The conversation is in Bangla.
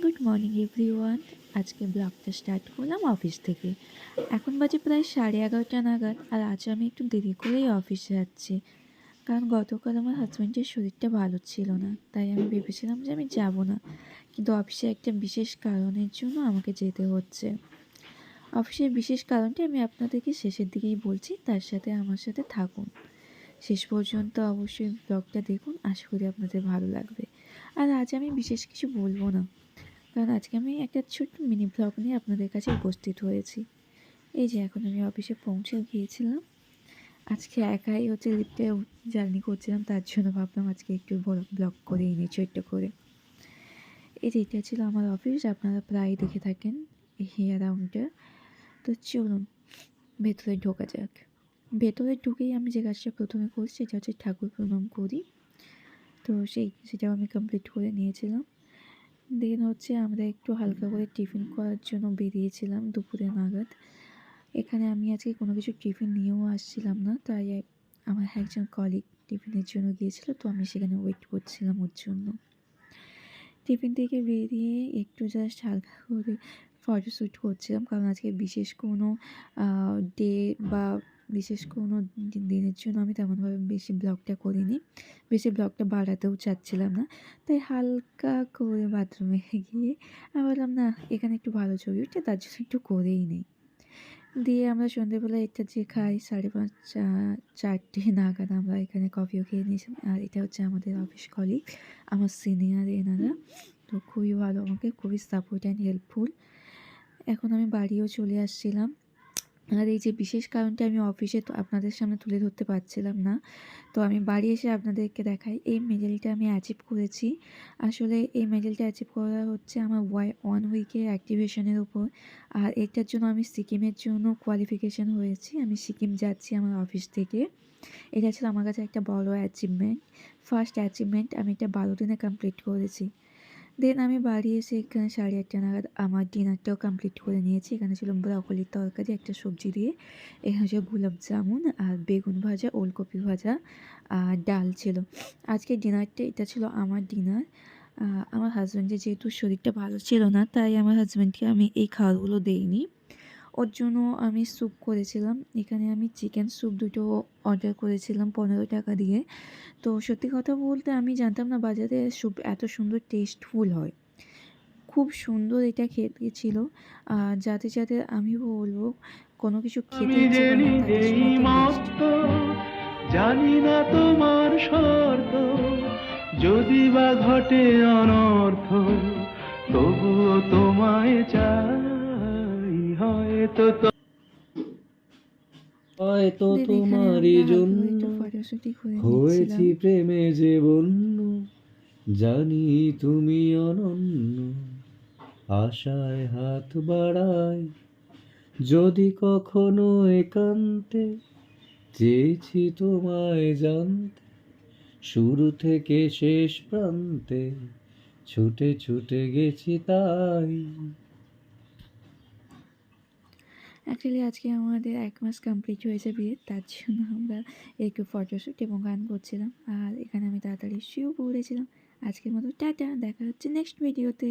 Good morning everyone. আজকে ব্লগটা স্টার্ট করলাম অফিস থেকে। এখন বাজে প্রায় 11:30 নাগাদ, আর আজ আমি একটু দেরি করেই অফিসে যাচ্ছি, কারণ গতকাল আমার হাজব্যান্ডের শরীরটা ভালো ছিল না, তাই আমি ভেবেছিলাম যে আমি যাব না, কিন্তু অফিসে একটা বিশেষ কারণের জন্য আমাকে যেতে হচ্ছে। অফিসের বিশেষ কারণটা আমি আপনাদেরকে শেষের দিকেই বলছি, তার সাথে আমার সাথে থাকুন শেষ পর্যন্ত। অবশ্যই ব্লগটা দেখুন, আশা করি আপনাদের ভালো লাগবে। আর আজ আমি বিশেষ কিছু বলবো না, কারণ আজকে আমি একটা ছোট্ট মিনি ব্লগ নিয়ে আপনাদের কাছে উপস্থিত হয়েছি। এই যে এখন আমি অফিসে পৌঁছে গিয়েছিলাম। আজকে একাই লিফটে জার্নি করছিলাম, তার জন্য ভাবলাম আজকে একটু বড় ব্লগ করে নিই ছোট্ট করে। এই যে এটা ছিল আমার অফিস, আপনারা প্রায় দেখে থাকেন এই অ্যারাউন্ডটা। তো চলুন ভেতরে ঢোকা যাক। ভেতরে ঢুকেই আমি যে কাজটা প্রথমে করছি সেটা হচ্ছে ঠাকুর প্রণাম করি। তো সেটাও আমি কমপ্লিট করে নিয়েছিলাম। দেন আমরা একটু হালকা করে টিফিন করার জন্য বেরিয়েছিলাম দুপুরে নাগাদ। এখানে আমি আজকে কোনো কিছু টিফিন নিয়েও আসছিলাম না, তাই আমার একজন কলিগ টিফিনের জন্য গিয়েছিল, তো আমি সেখানে ওয়েট করছিলাম ওর জন্য। টিফিন থেকে বেরিয়ে একটু জাস্ট হালকা করে ফটোশ্যুট করছিলাম, কারণ আজকে বিশেষ কোনো ডে বা বিশেষ কোনো দিনের জন্য আমি তেমনভাবে বেশি ব্লগটা করিনি, বেশি ব্লগটা বাড়াতেও চাচ্ছিলাম না। তাই হালকা করে বাথরুমে গিয়ে আমি বললাম না, এখানে একটু ভালো ছবি উঠছে, তার জন্য একটু করেই নেই। দিয়ে আমরা সন্ধ্যেবেলা এটা যে খাই 4:30 নাগাদ আমরা এখানে কফিও খেয়ে নিয়েছিলাম। আর এটা হচ্ছে আমাদের অফিস কলিগ, আমার সিনিয়র এনারা। তো খুবই ভালো, আমাকে খুবই সাপোর্ট অ্যান্ড হেল্পফুল। এখন আমি বাড়িও চলে আসছিলাম। আর এই যে বিশেষ কারণটা আমি অফিসে তো আপনাদের সামনে তুলে ধরতে পারছিলাম না, তো আমি বাড়ি এসে আপনাদেরকে দেখাই। এই মেডেলটা আমি অ্যাচিভ করেছি। আসলে এই মেডেলটা অ্যাচিভ করা হচ্ছে আমার 1 উইকের অ্যাক্টিভেশনের উপর। আর এটার জন্য আমি সিকিমের জন্য কোয়ালিফিকেশান হয়েছি, আমি সিকিম যাচ্ছি আমার অফিস থেকে। এটা ছিল আমার কাছে একটা বড় অ্যাচিভমেন্ট, ফার্স্ট অ্যাচিভমেন্ট। আমি এটা 12 দিনে কমপ্লিট করেছি। দেন আমি বাড়ি এসে এখানে 8:30 নাগাদ আমার ডিনারটাও কমপ্লিট করে নিয়েছি। এখানে ছিল ব্রকলির তরকারি একটা সবজি দিয়ে, এখানে ছিল গোলাপ জামুন আর বেগুন ভাজা, ওলকপি ভাজা আর ডাল ছিল। আজকে ডিনারটা এটা ছিল আমার ডিনার। আমার হাজব্যান্ডের যেহেতু শরীরটা ভালো ছিল না, তাই আমার হাজব্যান্ডকে আমি এই খাবারগুলো দেইনি। ওর জন্য আমি স্যুপ করেছিলাম। এখানে আমি চিকেন স্যুপ দুটো অর্ডার করেছিলাম 15 টাকা দিয়ে। তো সত্যি কথা বলতে আমি জানতাম না বাজারে স্যুপ এত সুন্দর টেস্টফুল হয়। খুব সুন্দর এটা খেতে ছিল। যাদের যাদের আমি বলবো কোনো কিছু খেতে আমি ইচ্ছে যে করে না, তাদের জন্য নিজেই এটা বেস্ট। মত্ত, জানি না তোমার শর্ত, যদি বা ঘটে অনর্থ, তবুও তোমায় চাই। হয়তো দেন এখানে তোমারই আমরা হালকা করে জন্য একটু ফটোশুটি করে হয়েছি নিচ্ছিলাম। প্রেমে যে বন্য, জানি তুমি অনন্য, আশায় হাত বাড়াই যদি কখনো একান্তে, চেয়েছি তোমায় জানতে, শুরু থেকে শেষ প্রান্তে ছুটে ছুটে গেছি তাই। অ্যাকচুয়ালি আজকে আমাদের 1 মাস কমপ্লিট হয়েছে বিয়ের, তার জন্য আমরা একটু ফটোশ্যুট এবং গান করছিলাম। আর এখানে আমি তাড়াতাড়ি শুয়েও পড়েছিলাম। আজকের মতো টাটা, দেখা হচ্ছে নেক্সট ভিডিওতে।